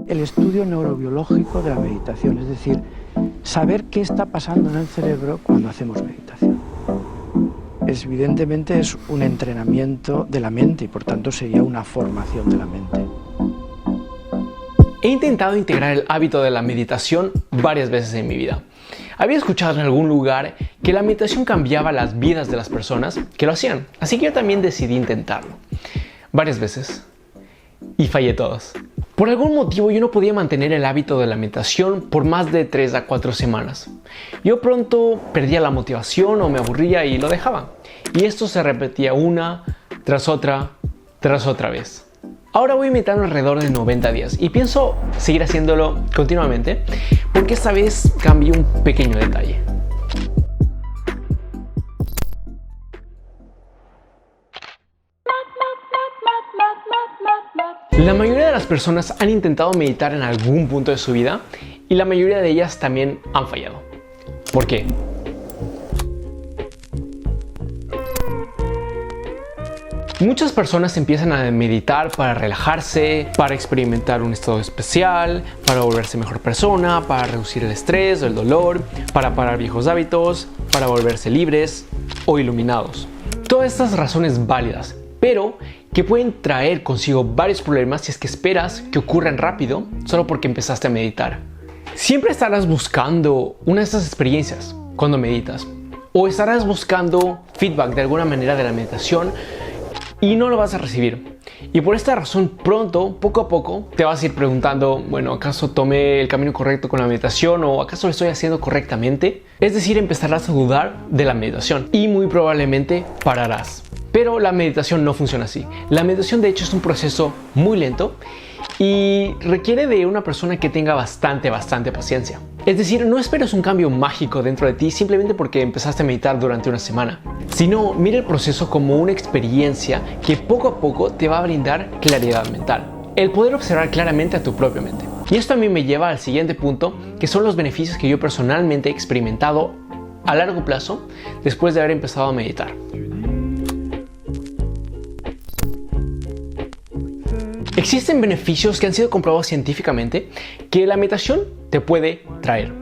el estudio neurobiológico de la meditación, es decir, saber qué está pasando en el cerebro cuando hacemos meditación. Evidentemente es un entrenamiento de la mente y por tanto sería una formación de la mente. He intentado integrar el hábito de la meditación varias veces en mi vida. Había escuchado en algún lugar que la meditación cambiaba las vidas de las personas que lo hacían, así que yo también decidí intentarlo. Varias veces. Y fallé todas. Por algún motivo yo no podía mantener el hábito de la meditación por más de 3 a 4 semanas. Yo pronto perdía la motivación o me aburría y lo dejaba. Y esto se repetía una tras otra vez. Ahora voy meditando alrededor de 90 días y pienso seguir haciéndolo continuamente porque esta vez cambié un pequeño detalle. La mayoría de las personas han intentado meditar en algún punto de su vida y la mayoría de ellas también han fallado. ¿Por qué? Muchas personas empiezan a meditar para relajarse, para experimentar un estado especial, para volverse mejor persona, para reducir el estrés o el dolor, para parar viejos hábitos, para volverse libres o iluminados. Todas estas razones válidas, pero que pueden traer consigo varios problemas si es que esperas que ocurran rápido solo porque empezaste a meditar. Siempre estarás buscando una de estas experiencias cuando meditas, o estarás buscando feedback de alguna manera de la meditación y no lo vas a recibir. Y por esta razón pronto, poco a poco, te vas a ir preguntando, bueno, ¿acaso tomé el camino correcto con la meditación o acaso lo estoy haciendo correctamente? Es decir, empezarás a dudar de la meditación y muy probablemente pararás. Pero la meditación no funciona así. La meditación de hecho es un proceso muy lento y requiere de una persona que tenga bastante paciencia. Es decir, no esperes un cambio mágico dentro de ti simplemente porque empezaste a meditar durante una semana, sino mira el proceso como una experiencia que poco a poco te va a brindar claridad mental. El poder observar claramente a tu propia mente. Y esto a mí me lleva al siguiente punto, que son los beneficios que yo personalmente he experimentado a largo plazo después de haber empezado a meditar. Existen beneficios que han sido comprobados científicamente que la meditación te puede traer,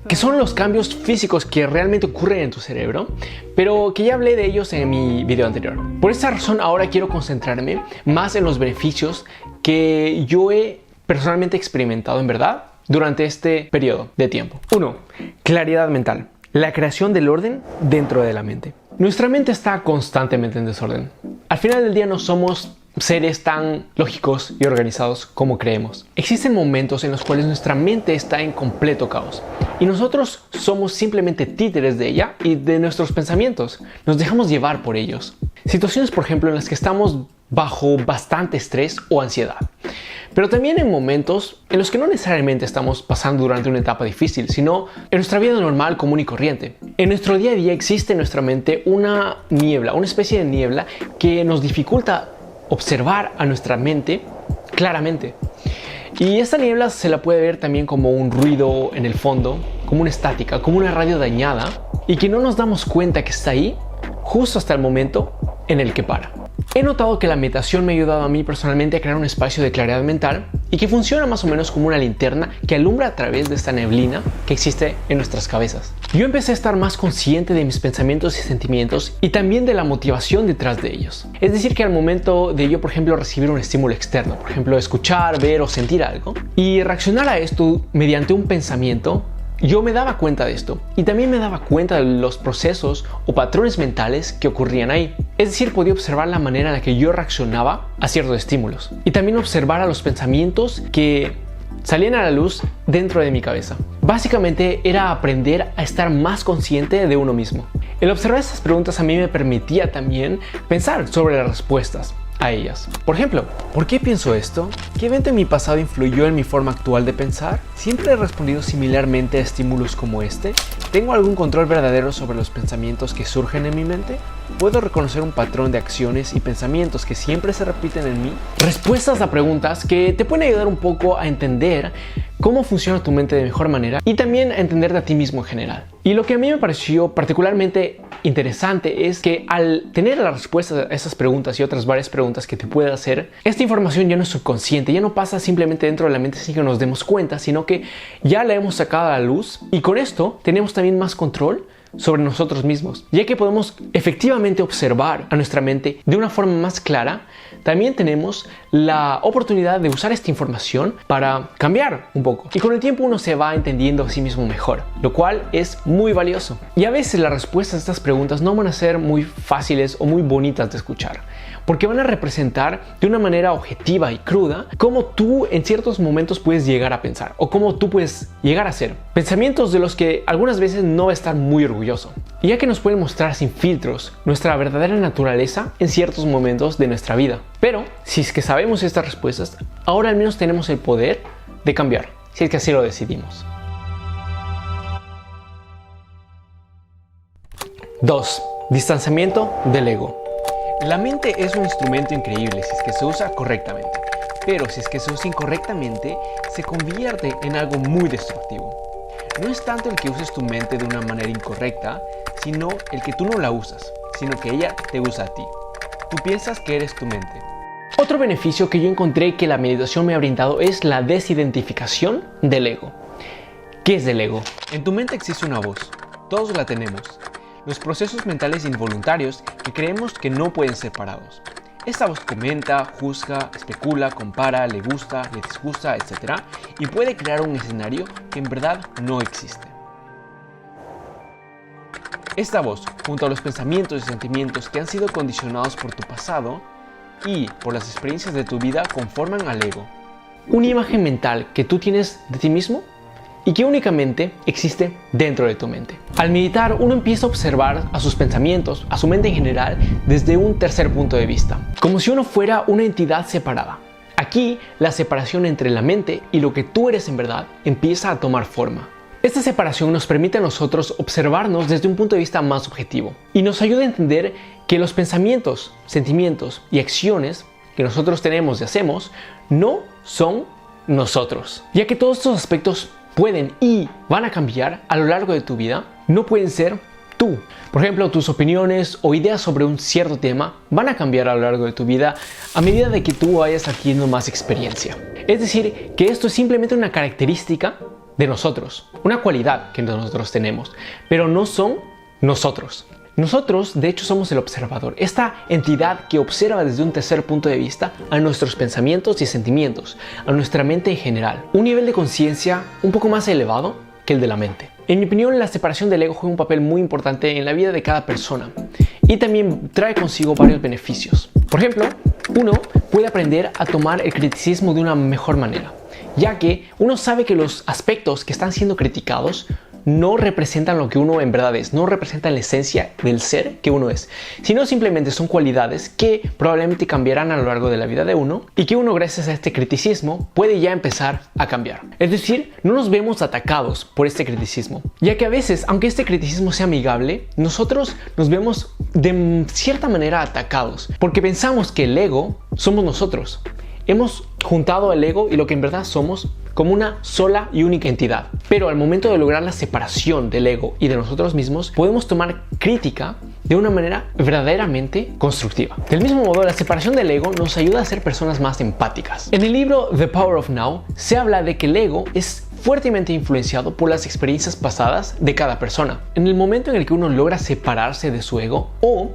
que son los cambios físicos que realmente ocurren en tu cerebro, pero que ya hablé de ellos en mi video anterior. Por esta razón ahora quiero concentrarme más en los beneficios que yo he personalmente experimentado en verdad durante este periodo de tiempo. 1. Claridad mental. La creación del orden dentro de la mente. Nuestra mente está constantemente en desorden. Al final del día no somos seres tan lógicos y organizados como creemos. Existen momentos en los cuales nuestra mente está en completo caos y nosotros somos simplemente títeres de ella y de nuestros pensamientos. Nos dejamos llevar por ellos. Situaciones, por ejemplo, en las que estamos bajo bastante estrés o ansiedad. Pero también en momentos en los que no necesariamente estamos pasando durante una etapa difícil, sino en nuestra vida normal, común y corriente. En nuestro día a día existe en nuestra mente una niebla, una especie de niebla que nos dificulta observar a nuestra mente claramente. Y esta niebla se la puede ver también como un ruido en el fondo, como una estática, como una radio dañada y que no nos damos cuenta que está ahí justo hasta el momento en el que para. He notado que la meditación me ha ayudado a mí personalmente a crear un espacio de claridad mental y que funciona más o menos como una linterna que alumbra a través de esta neblina que existe en nuestras cabezas. Yo empecé a estar más consciente de mis pensamientos y sentimientos y también de la motivación detrás de ellos. Es decir, que al momento de yo, por ejemplo, recibir un estímulo externo, por ejemplo, escuchar, ver o sentir algo, y reaccionar a esto mediante un pensamiento, yo me daba cuenta de esto y también me daba cuenta de los procesos o patrones mentales que ocurrían ahí. Es decir, podía observar la manera en la que yo reaccionaba a ciertos estímulos y también observar a los pensamientos que salían a la luz dentro de mi cabeza. Básicamente era aprender a estar más consciente de uno mismo. El observar estas preguntas a mí me permitía también pensar sobre las respuestas a ellas. Por ejemplo, ¿por qué pienso esto? ¿Qué evento en mi pasado influyó en mi forma actual de pensar? ¿Siempre he respondido similarmente a estímulos como este? ¿Tengo algún control verdadero sobre los pensamientos que surgen en mi mente? ¿Puedo reconocer un patrón de acciones y pensamientos que siempre se repiten en mí? Respuestas a preguntas que te pueden ayudar un poco a entender cómo funciona tu mente de mejor manera y también a entenderte a ti mismo en general. Y lo que a mí me pareció particularmente interesante es que al tener la respuesta a esas preguntas y otras varias preguntas que te puede hacer, esta información ya no es subconsciente, ya no pasa simplemente dentro de la mente sin que nos demos cuenta, sino que ya la hemos sacado a la luz y con esto tenemos también más control sobre nosotros mismos, ya que podemos efectivamente observar a nuestra mente de una forma más clara. También tenemos la oportunidad de usar esta información para cambiar un poco y con el tiempo uno se va entendiendo a sí mismo mejor, lo cual es muy valioso. Y a veces las respuestas a estas preguntas no van a ser muy fáciles o muy bonitas de escuchar, porque van a representar de una manera objetiva y cruda cómo tú en ciertos momentos puedes llegar a pensar o cómo tú puedes llegar a ser. Pensamientos de los que algunas veces no va a estar muy orgulloso, ya que nos pueden mostrar sin filtros nuestra verdadera naturaleza en ciertos momentos de nuestra vida. Pero si es que sabemos estas respuestas, ahora al menos tenemos el poder de cambiar, si es que así lo decidimos. 2. Distanciamiento del ego. La mente es un instrumento increíble si es que se usa correctamente, pero si es que se usa incorrectamente, se convierte en algo muy destructivo. No es tanto el que uses tu mente de una manera incorrecta, sino el que tú no la usas, sino que ella te usa a ti. Tú piensas que eres tu mente. Otro beneficio que yo encontré que la meditación me ha brindado es la desidentificación del ego. ¿Qué es el ego? En tu mente existe una voz, todos la tenemos. Los procesos mentales involuntarios que creemos que no pueden ser parados. Esta voz comenta, juzga, especula, compara, le gusta, le disgusta, etc. y puede crear un escenario que en verdad no existe. Esta voz, junto a los pensamientos y sentimientos que han sido condicionados por tu pasado y por las experiencias de tu vida, conforman al ego. Una imagen mental que tú tienes de ti mismo y que únicamente existe dentro de tu mente. Al meditar, uno empieza a observar a sus pensamientos, a su mente en general, desde un tercer punto de vista, como si uno fuera una entidad separada. Aquí, la separación entre la mente y lo que tú eres en verdad empieza a tomar forma. Esta separación nos permite a nosotros observarnos desde un punto de vista más objetivo y nos ayuda a entender que los pensamientos, sentimientos y acciones que nosotros tenemos y hacemos no son nosotros, ya que todos estos aspectos pueden y van a cambiar a lo largo de tu vida, no pueden ser tú. Por ejemplo, tus opiniones o ideas sobre un cierto tema van a cambiar a lo largo de tu vida a medida de que tú vayas adquiriendo más experiencia. Es decir, que esto es simplemente una característica de nosotros, una cualidad que nosotros tenemos, pero no son nosotros. Nosotros, de hecho, somos el observador, esta entidad que observa desde un tercer punto de vista a nuestros pensamientos y sentimientos, a nuestra mente en general. Un nivel de conciencia un poco más elevado que el de la mente. En mi opinión, la separación del ego juega un papel muy importante en la vida de cada persona y también trae consigo varios beneficios. Por ejemplo, uno puede aprender a tomar el criticismo de una mejor manera, ya que uno sabe que los aspectos que están siendo criticados no representan lo que uno en verdad es, no representan la esencia del ser que uno es, sino simplemente son cualidades que probablemente cambiarán a lo largo de la vida de uno y que uno, gracias a este criticismo, puede ya empezar a cambiar. Es decir, no nos vemos atacados por este criticismo, ya que a veces, aunque este criticismo sea amigable, nosotros nos vemos de cierta manera atacados, porque pensamos que el ego somos nosotros. Hemos juntado el ego y lo que en verdad somos como una sola y única entidad. Pero al momento de lograr la separación del ego y de nosotros mismos, podemos tomar crítica de una manera verdaderamente constructiva. Del mismo modo, la separación del ego nos ayuda a ser personas más empáticas. En el libro The Power of Now se habla de que el ego es fuertemente influenciado por las experiencias pasadas de cada persona. En el momento en el que uno logra separarse de su ego o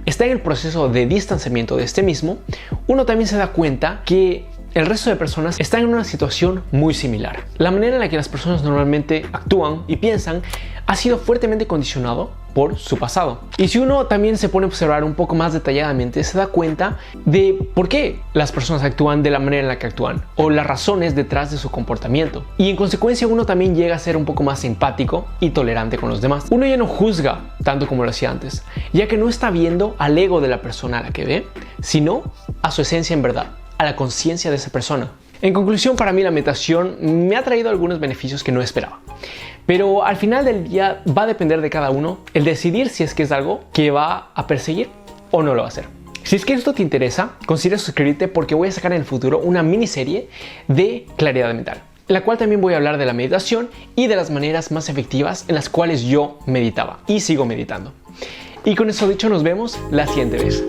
está en el proceso de distanciamiento de este mismo, uno también se da cuenta que el resto de personas están en una situación muy similar. La manera en la que las personas normalmente actúan y piensan ha sido fuertemente condicionado por su pasado. Y si uno también se pone a observar un poco más detalladamente, se da cuenta de por qué las personas actúan de la manera en la que actúan o las razones detrás de su comportamiento. Y en consecuencia uno también llega a ser un poco más empático y tolerante con los demás. Uno ya no juzga tanto como lo hacía antes, ya que no está viendo al ego de la persona a la que ve, sino a su esencia en verdad, a la conciencia de esa persona. En conclusión, para mí la meditación me ha traído algunos beneficios que no esperaba. Pero al final del día va a depender de cada uno el decidir si es que es algo que va a perseguir o no lo va a hacer. Si es que esto te interesa, considera suscribirte porque voy a sacar en el futuro una miniserie de claridad mental. en la cual también voy a hablar de la meditación y de las maneras más efectivas en las cuales yo meditaba y sigo meditando. Y con eso dicho, nos vemos la siguiente vez.